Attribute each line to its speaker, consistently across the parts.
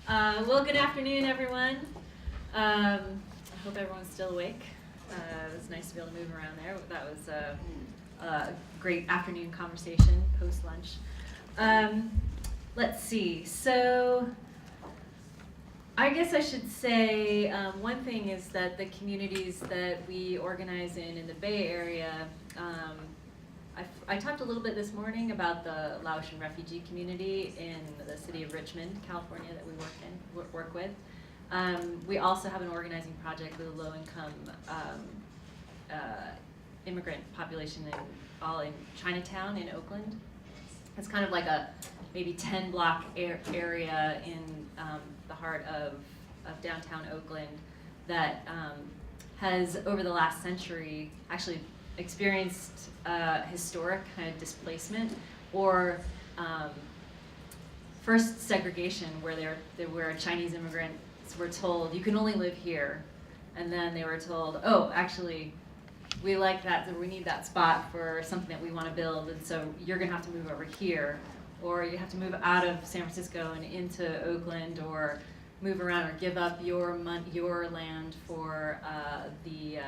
Speaker 1: Well, good afternoon, everyone. I hope everyone's still awake. It was nice to be able to move around there. That was a great afternoon conversation post-lunch. Let's see. So I guess I should say one thing is that the communities that we organize in the Bay Area, I talked a little bit this morning about the Laotian refugee community in the city of Richmond, California, that we work with. We also have an organizing project with a low-income immigrant population in Chinatown in Oakland. It's kind of like a maybe 10-block area in the heart of downtown Oakland that has, over the last century, actually experienced historic kind of displacement, or first segregation, where Chinese immigrants were told, you can only live here, and then they were told, oh, actually, we like that, we need that spot for something that we want to build, and so you're going to have to move over here, or you have to move out of San Francisco and into Oakland, or move around, or give up your land for the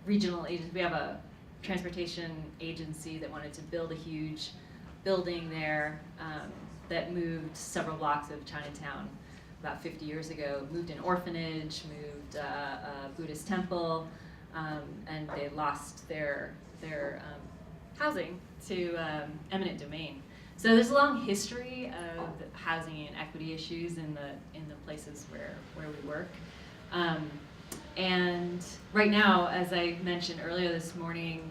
Speaker 1: regional agency. We have a transportation agency that wanted to build a huge building there that moved several blocks of Chinatown about 50 years ago, moved an orphanage, moved a Buddhist temple, and they lost their housing to eminent domain. So there's a long history of housing and equity issues in the places where we work. And right now, as I mentioned earlier this morning,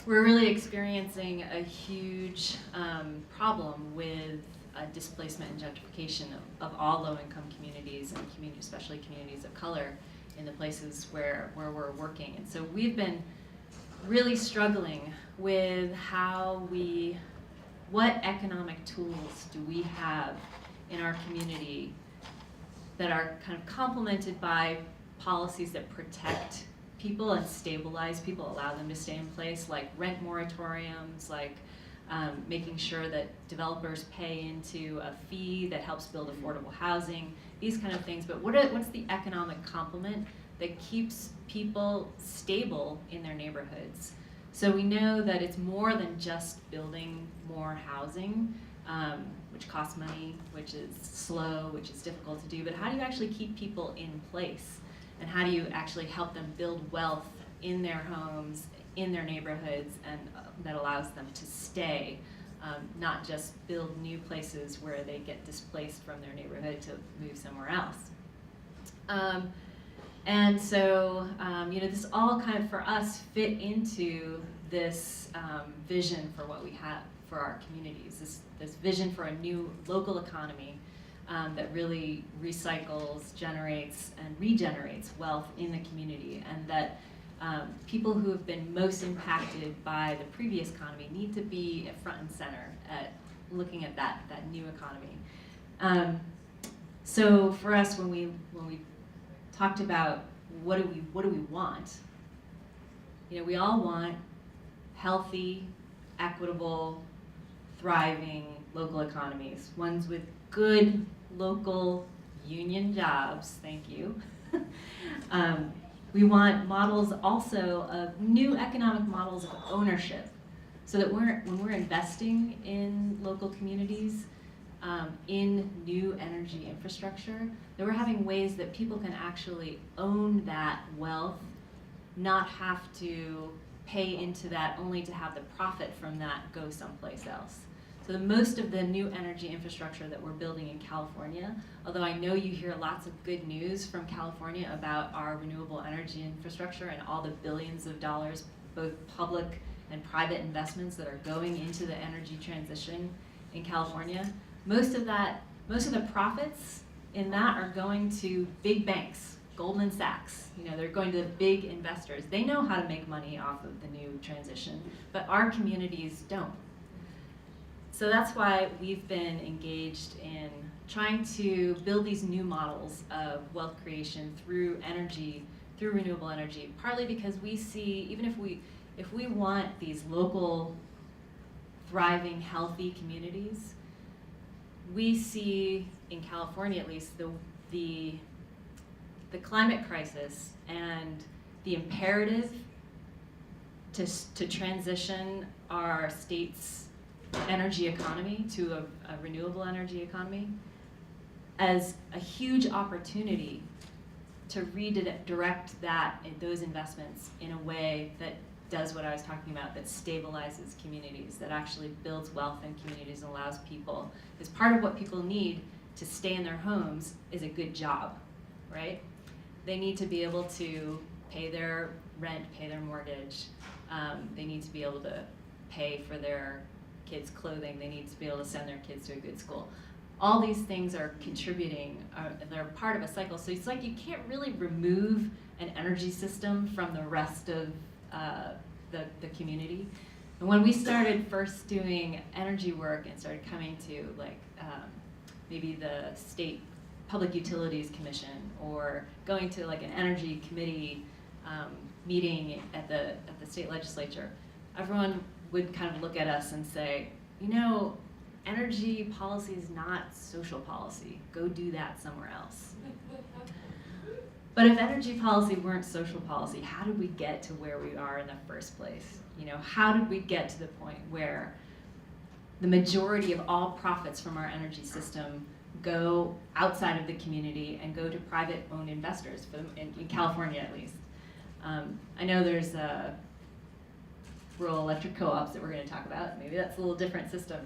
Speaker 1: we're really experiencing a huge problem with displacement and gentrification of all low-income communities, and especially communities of color in the places where we're working. And so we've been really struggling with what economic tools do we have in our community that are kind of complemented by policies that protect people and stabilize people, allow them to stay in place, like rent moratoriums, like making sure that developers pay into a fee that helps build affordable housing, these kind of things. But what's the economic complement that keeps people stable in their neighborhoods? So we know that it's more than just building more housing, which costs money, which is slow, which is difficult to do, but how do you actually keep people in place? And how do you actually help them build wealth in their homes, in their neighborhoods, and that allows them to stay, not just build new places where they get displaced from their neighborhood to move somewhere else. And so, this all kind of, for us, fit into this vision for what we have for our communities, this vision for a new local economy that really recycles, generates, and regenerates wealth in the community, and that people who have been most impacted by the previous economy need to be at front and center at looking at that new economy. So for us, when we talked about what do we want, we all want healthy, equitable, thriving local economies, ones with good local union jobs, thank you. We want models also of new economic models of ownership, so that when we're investing in local communities, in new energy infrastructure, that we're having ways that people can actually own that wealth, not have to pay into that only to have the profit from that go someplace else. So most of the new energy infrastructure that we're building in California, although I know you hear lots of good news from California about our renewable energy infrastructure and all the billions of dollars, both public and private investments that are going into the energy transition in California, most of the profits in that are going to big banks, Goldman Sachs. They're going to big investors. They know how to make money off of the new transition, but our communities don't. So that's why we've been engaged in trying to build these new models of wealth creation through energy, through renewable energy, partly because we see, even if we want these local, thriving, healthy communities, we see, in California at least, the climate crisis and the imperative to transition our state's energy economy to a renewable energy economy as a huge opportunity to redirect those investments in a way that does what I was talking about, that stabilizes communities, that actually builds wealth in communities and allows people, because part of what people need to stay in their homes is a good job, right? They need to be able to pay their rent, pay their mortgage. They need to be able to pay for their kids' clothing. They need to be able to send their kids to a good school. All these things are contributing, they're part of a cycle. So it's like you can't really remove an energy system from the rest of the community. And when we started first doing energy work and started coming to like maybe the state Public Utilities Commission or going to like an energy committee meeting at the state legislature, everyone would kind of look at us and say, you know, energy policy is not social policy. Go do that somewhere else. But if energy policy weren't social policy, how did we get to where we are in the first place? You know, how did we get to the point where the majority of all profits from our energy system go outside of the community and go to private-owned investors, in California at least? I know there's rural electric co-ops that we're going to talk about. Maybe that's a little different system.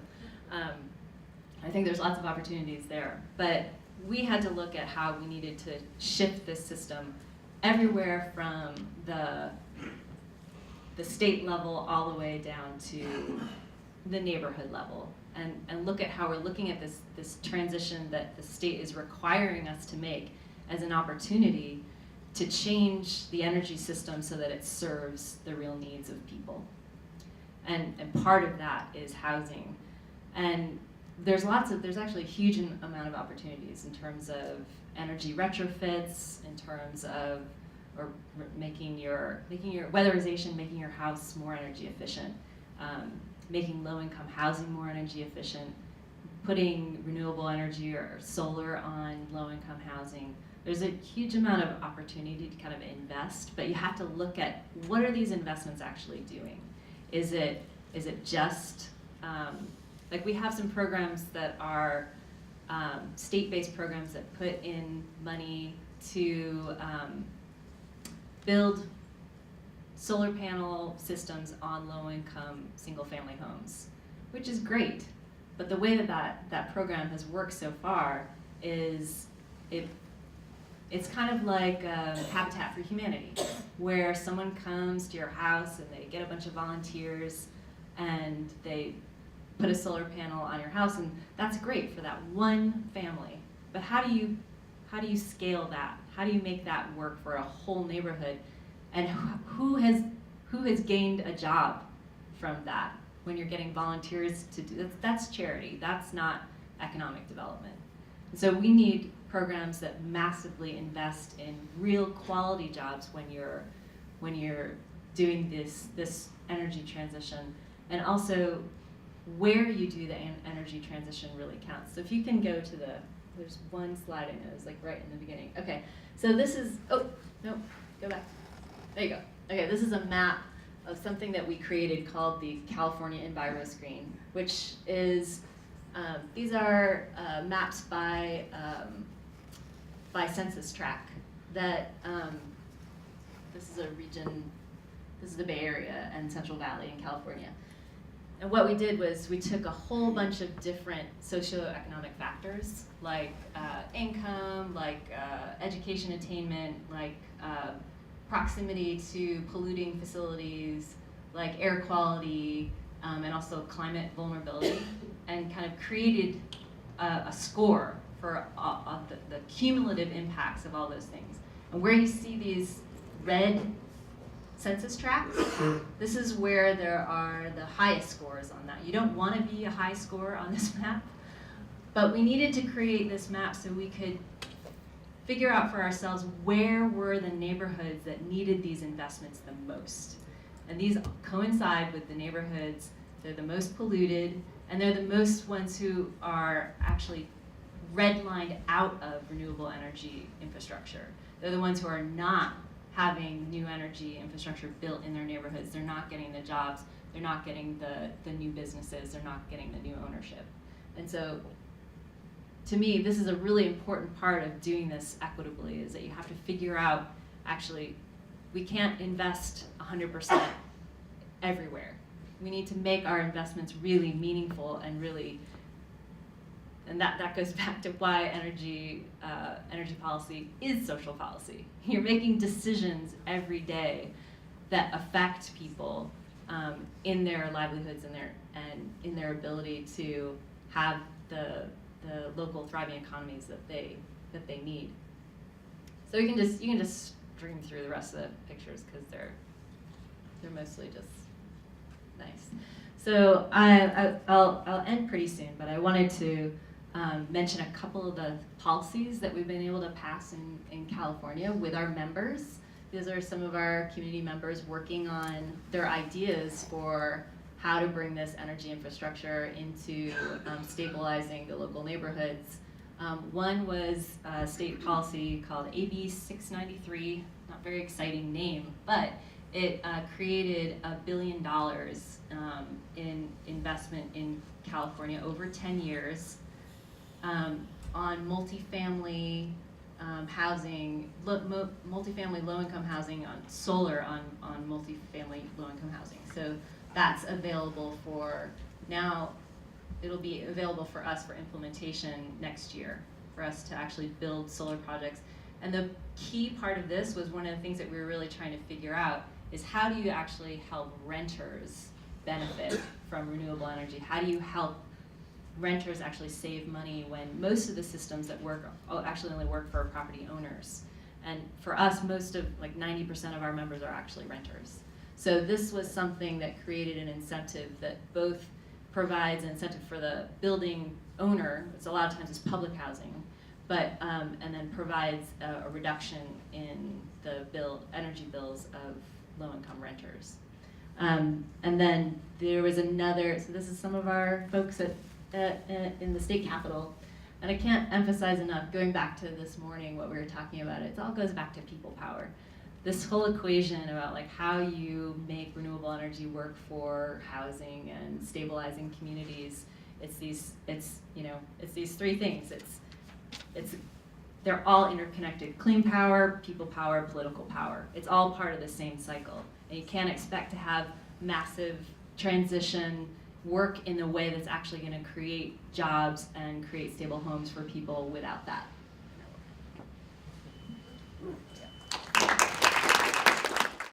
Speaker 1: I think there's lots of opportunities there. But we had to look at how we needed to shift this system everywhere from the state level all the way down to the neighborhood level, and look at how we're looking at this transition that the state is requiring us to make as an opportunity to change the energy system so that it serves the real needs of people. And part of that is housing. And there's actually a huge amount of opportunities in terms of energy retrofits, in terms of making your weatherization, making your house more energy efficient, making low-income housing more energy efficient, putting renewable energy or solar on low-income housing. There's a huge amount of opportunity to kind of invest, but you have to look at what are these investments actually doing? Is it just, like we have some programs that are state-based programs that put in money to build solar panel systems on low-income single-family homes, which is great. But the way that program has worked so far is it's kind of like Habitat for Humanity, where someone comes to your house and they get a bunch of volunteers and they put a solar panel on your house, and that's great for that one family. But how do you scale that? How do you make that work for a whole neighborhood? And who has gained a job from that? When you're getting volunteers to do that's charity. That's not economic development. And so we need programs that massively invest in real quality jobs when you're doing this energy transition, and also where you do the energy transition really counts. So if you can go to there's one slide I know is like right in the beginning. Okay, so this is, oh, no, go back. There you go. Okay, this is a map of something that we created called the California Enviro Screen, which is, these are maps by census tract that, this is a region, this is the Bay Area and Central Valley in California. And what we did was we took a whole bunch of different socioeconomic factors, like income, like education attainment, like proximity to polluting facilities, like air quality, and also climate vulnerability, and kind of created a score for the cumulative impacts of all those things. And where you see these red census tracts, this is where there are the highest scores on that. You don't want to be a high score on this map, but we needed to create this map so we could figure out for ourselves where were the neighborhoods that needed these investments the most. And these coincide with the neighborhoods that are the most polluted And they're the most ones who are actually redlined out of renewable energy infrastructure. They're the ones who are not having new energy infrastructure built in their neighborhoods. They're not getting the jobs, they're not getting the new businesses, they're not getting the new ownership. And so, to me, this is a really important part of doing this equitably, is that you have to figure out, actually, we can't invest 100% everywhere. We need to make our investments really meaningful and really, and that goes back to why energy policy is social policy. You're making decisions every day that affect people in their livelihoods and in their ability to have the local thriving economies that they need. So you can just stream through the rest of the pictures because they're mostly just nice. So I'll end pretty soon, but I wanted to mention a couple of the policies that we've been able to pass in California with our members. These are some of our community members working on their ideas for how to bring this energy infrastructure into stabilizing the local neighborhoods. One was a state policy called AB 693, not very exciting name, but it created $1 billion in investment in California over 10 years on multifamily housing, multifamily low-income housing, on solar on multifamily low-income housing. So that's available now. It'll be available for us for implementation next year, for us to actually build solar projects. And the key part of this was one of the things that we were really trying to figure out is how do you actually help renters benefit from renewable energy? How do you help renters actually save money when most of the systems that work actually only work for property owners? And for us, most of, like 90% of our members are actually renters. So this was something that created an incentive that both provides an incentive for the building owner, it's a lot of times it's public housing, but and then provides a reduction in the energy bills of low-income renters. And then there was another, so this is some of our folks in the state capitol, and I can't emphasize enough, going back to this morning, what we were talking about, it all goes back to people power. This whole equation about like how you make renewable energy work for housing and stabilizing communities, it's these three things. They're all interconnected. Clean power, people power, political power. It's all part of the same cycle. And you can't expect to have massive transition work in a way that's actually going to create jobs and create stable homes for people without that.